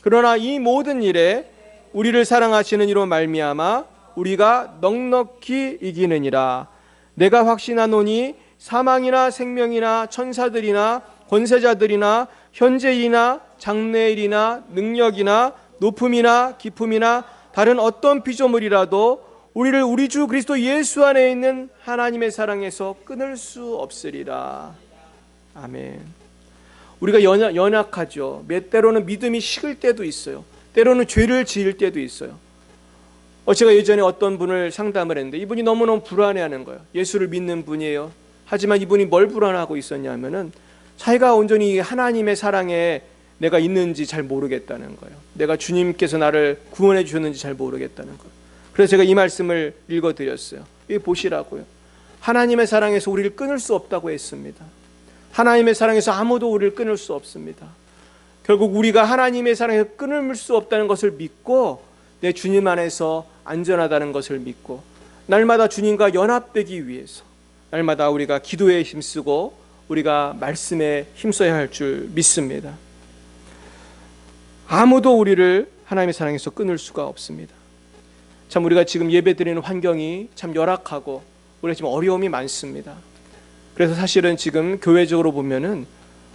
그러나 이 모든 일에 우리를 사랑하시는 이로 말미암아 우리가 넉넉히 이기느니라. 내가 확신하노니 사망이나 생명이나 천사들이나 권세자들이나 현재일이나 장래일이나 능력이나 높음이나 깊음이나 다른 어떤 피조물이라도 우리를 우리 주 그리스도 예수 안에 있는 하나님의 사랑에서 끊을 수 없으리라. 아멘. 우리가 연약하죠. 몇 때로는 믿음이 식을 때도 있어요. 때로는 죄를 지을 때도 있어요. 제가 예전에 어떤 분을 상담을 했는데 이분이 너무너무 불안해하는 거예요. 예수를 믿는 분이에요. 하지만 이분이 뭘 불안하고 있었냐면은 자기가 온전히 하나님의 사랑에 내가 있는지 잘 모르겠다는 거예요. 내가 주님께서 나를 구원해 주셨는지 잘 모르겠다는 거예요. 그래서 제가 이 말씀을 읽어드렸어요. 이거 보시라고요. 하나님의 사랑에서 우리를 끊을 수 없다고 했습니다. 하나님의 사랑에서 아무도 우리를 끊을 수 없습니다. 결국 우리가 하나님의 사랑에서 끊을 수 없다는 것을 믿고 내 주님 안에서 안전하다는 것을 믿고 날마다 주님과 연합되기 위해서 날마다 우리가 기도에 힘쓰고 우리가 말씀에 힘써야 할 줄 믿습니다. 아무도 우리를 하나님의 사랑에서 끊을 수가 없습니다. 참 우리가 지금 예배드리는 환경이 참 열악하고 우리가 지금 어려움이 많습니다. 그래서 사실은 지금 교회적으로 보면은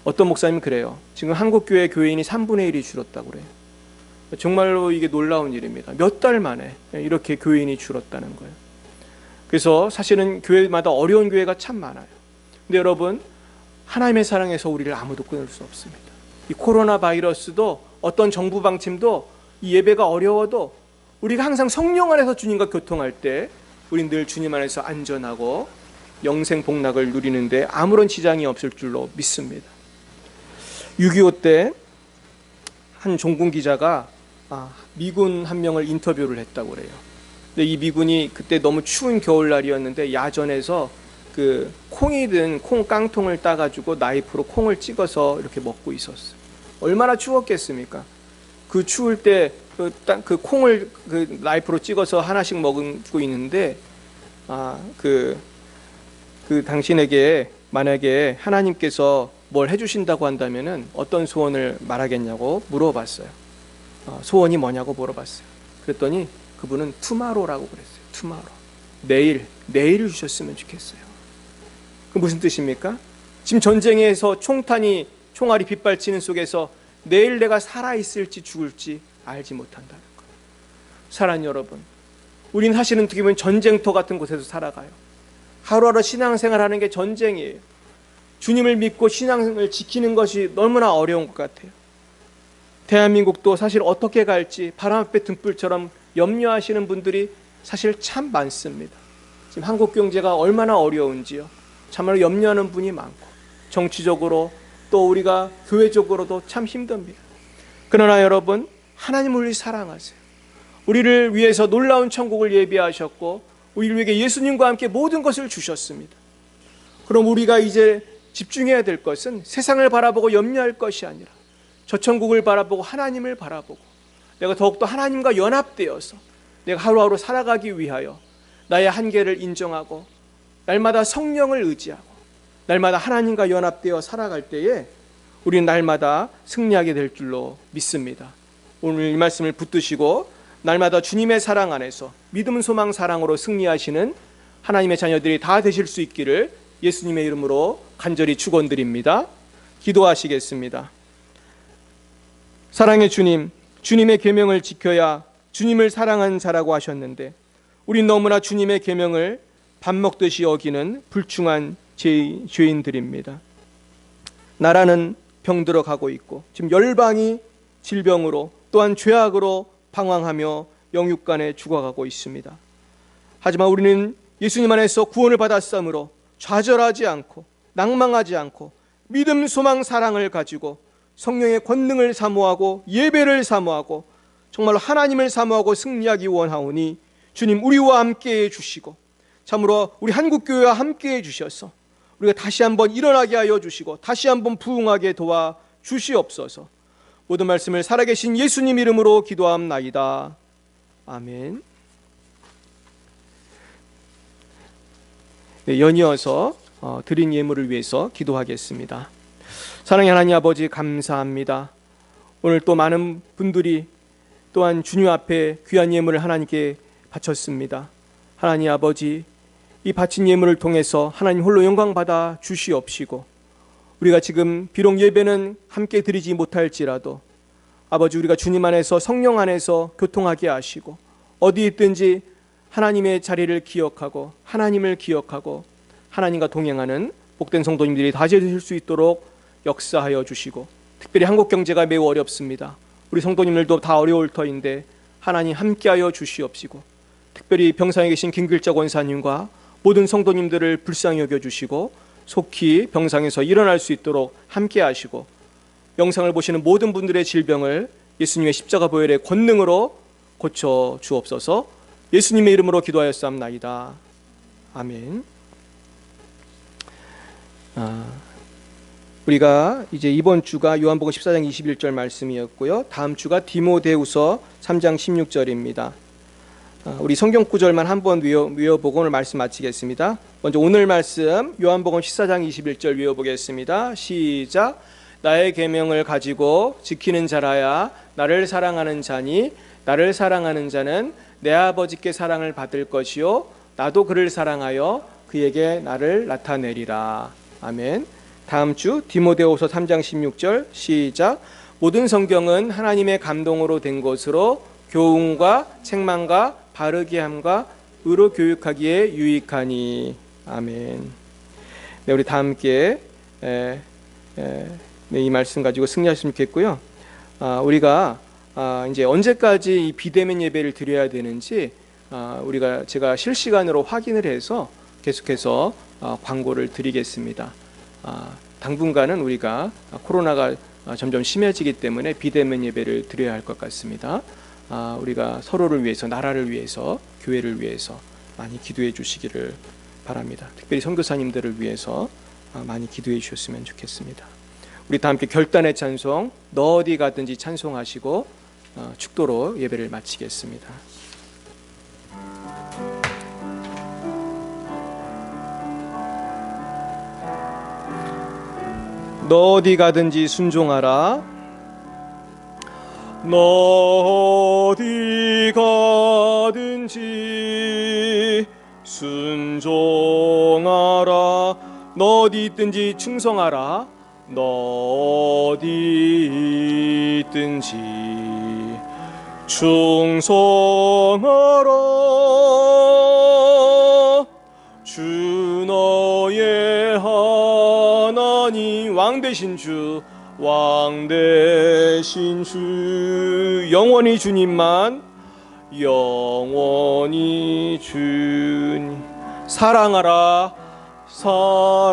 어떤 목사님은 그래요. 지금 한국교회 교인이 3분의 1이 줄었다고 그래요. 정말로 이게 놀라운 일입니다. 몇 달 만에 이렇게 교인이 줄었다는 거예요. 그래서 사실은 교회마다 어려운 교회가 참 많아요. 근데 여러분, 하나님의 사랑에서 우리를 아무도 끊을 수 없습니다. 이 코로나 바이러스도 어떤 정부 방침도 이 예배가 어려워도 우리가 항상 성령 안에서 주님과 교통할 때 우린 늘 주님 안에서 안전하고 영생 복락을 누리는데 아무런 지장이 없을 줄로 믿습니다. 6.25 때 한 종군 기자가 미군 한 명을 인터뷰를 했다고 그래요. 근데 이 미군이 그때 너무 추운 겨울날이었는데 야전에서 그 콩이 든 콩 깡통을 따가지고 나이프로 콩을 찍어서 이렇게 먹고 있었어요. 얼마나 추웠겠습니까? 그 추울 때 그 콩을 그 나이프로 찍어서 하나씩 먹고 있는데 그 당신에게 만약에 하나님께서 뭘 해주신다고 한다면은 어떤 소원을 말하겠냐고 물어봤어요. 소원이 뭐냐고 물어봤어요. 그랬더니 그분은 투마로라고 그랬어요. 투마로. 내일을 주셨으면 좋겠어요. 그 무슨 뜻입니까? 지금 전쟁에서 총알이 빗발치는 속에서 내일 내가 살아있을지 죽을지 알지 못한다는 거예요. 사랑하는 여러분, 우리는 사실은 어떻게 보면 전쟁터 같은 곳에서 살아가요. 하루하루 신앙생활하는 게 전쟁이에요. 주님을 믿고 신앙을 지키는 것이 너무나 어려운 것 같아요. 대한민국도 사실 어떻게 갈지 바람 앞에 등불처럼 염려하시는 분들이 사실 참 많습니다. 지금 한국 경제가 얼마나 어려운지요. 참으로 염려하는 분이 많고 정치적으로 또 우리가 교회적으로도 참 힘듭니다. 그러나 여러분, 하나님을 우리 사랑하세요. 우리를 위해서 놀라운 천국을 예비하셨고 우리를 위해 예수님과 함께 모든 것을 주셨습니다. 그럼 우리가 이제 집중해야 될 것은 세상을 바라보고 염려할 것이 아니라 저 천국을 바라보고 하나님을 바라보고 내가 더욱더 하나님과 연합되어서 내가 하루하루 살아가기 위하여 나의 한계를 인정하고 날마다 성령을 의지하고 날마다 하나님과 연합되어 살아갈 때에 우리는 날마다 승리하게 될 줄로 믿습니다. 오늘 이 말씀을 붙드시고 날마다 주님의 사랑 안에서 믿음, 소망, 사랑으로 승리하시는 하나님의 자녀들이 다 되실 수 있기를 예수님의 이름으로 간절히 축원드립니다. 기도하시겠습니다. 사랑의 주님, 주님의 계명을 지켜야 주님을 사랑하는 자라고 하셨는데 우린 너무나 주님의 계명을 밥 먹듯이 어기는 불충한 죄인들입니다. 나라는 병들어 가고 있고 지금 열방이 질병으로 또한 죄악으로 방황하며 영육간에 죽어가고 있습니다. 하지만 우리는 예수님 안에서 구원을 받았으므로 좌절하지 않고 낭망하지 않고 믿음, 소망, 사랑을 가지고 성령의 권능을 사모하고 예배를 사모하고 정말로 하나님을 사모하고 승리하기 원하오니 주님 우리와 함께해 주시고 참으로 우리 한국교회와 함께해 주셔서 우리가 다시 한번 일어나게 하여 주시고 다시 한번 부흥하게 도와 주시옵소서. 모든 말씀을 살아계신 예수님 이름으로 기도함나이다. 아멘. 네, 연이어서 드린 예물을 위해서 기도하겠습니다. 사랑의 하나님 아버지 감사합니다. 오늘 또 많은 분들이 또한 주님 앞에 귀한 예물을 하나님께 바쳤습니다. 하나님 아버지, 이 바친 예물을 통해서 하나님 홀로 영광 받아 주시옵시고 우리가 지금 비록 예배는 함께 드리지 못할지라도 아버지 우리가 주님 안에서 성령 안에서 교통하게 하시고 어디 있든지 하나님의 자리를 기억하고 하나님을 기억하고 하나님과 동행하는 복된 성도님들이 다시 되실 수 있도록 역사하여 주시고 특별히 한국 경제가 매우 어렵습니다. 우리 성도님들도 다 어려울 터인데 하나님 함께하여 주시옵시고 특별히 병상에 계신 김길자 권사님과 모든 성도님들을 불쌍히 여겨주시고 속히 병상에서 일어날 수 있도록 함께하시고 영상을 보시는 모든 분들의 질병을 예수님의 십자가 보혈의 권능으로 고쳐 주옵소서. 예수님의 이름으로 기도하였사옵나이다. 아멘. 우리가 이제 이번 주가 요한복음 14장 21절 말씀이었고요. 다음 주가 디모데후서 3장 16절입니다. 우리 성경 구절만 한번 외워보고 오늘 말씀 마치겠습니다. 먼저 오늘 말씀 요한복음 14장 21절 외워보겠습니다. 시작. 나의 계명을 가지고 지키는 자라야 나를 사랑하는 자니 나를 사랑하는 자는 내 아버지께 사랑을 받을 것이요 나도 그를 사랑하여 그에게 나를 나타내리라. 아멘. 다음 주 디모데후서 3장 16절 시작. 모든 성경은 하나님의 감동으로 된 것으로 교훈과 책망과 바르게 함과 의로 교육하기에 유익하니. 아멘. 네, 우리 다 함께 이 말씀 가지고 승리하시면 좋겠고요. 우리가 이제 언제까지 이 비대면 예배를 드려야 되는지 제가 실시간으로 확인을 해서 계속해서 광고를 드리겠습니다. 당분간은 우리가 코로나가 점점 심해지기 때문에 비대면 예배를 드려야 할 것 같습니다. 우리가 서로를 위해서, 나라를 위해서, 교회를 위해서 많이 기도해 주시기를 바랍니다. 특별히 선교사님들을 위해서 많이 기도해 주셨으면 좋겠습니다. 우리 다 함께 결단의 찬송, 너 어디 가든지 찬송하시고 축도로 예배를 마치겠습니다. 너 어디 가든지 순종하라. 너 어디 가든지 순종하라. 너 어디 있든지 충성하라. 너 어디 있든지 충성하라. 주 너의 하나님 왕 되신 주, 왕 되신 주, 영원히 주님만, 영원히 주님. 사랑하라, 사랑하라.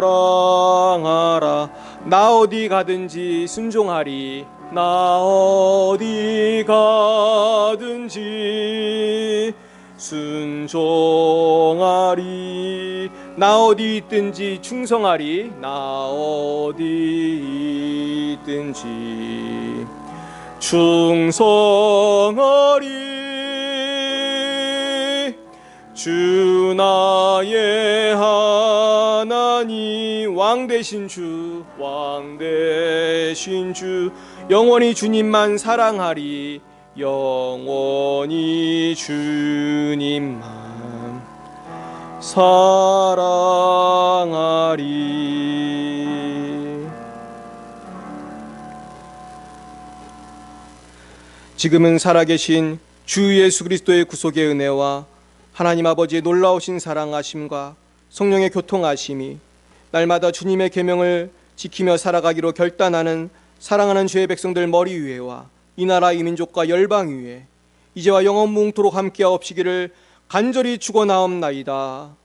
나 어디 가든지 순종하리. 나 어디 가든지 순종하리. 나 어디 있든지 충성하리. 나 어디 있든지 충성하리. 주 나의 하나님 왕 되신 주, 왕 되신 주, 영원히 주님만 사랑하리. 영원히 주님만 사랑하리. 지금은 살아계신 주 예수 그리스도의 구속의 은혜와 하나님 아버지의 놀라우신 사랑하심과 성령의 교통하심이 날마다 주님의 계명을 지키며 살아가기로 결단하는 사랑하는 주의 백성들 머리 위에와 이 나라 이 민족과 열방 위에 이제와 영원 무궁토록 함께하옵시기를 간절히 축원하옵나이다.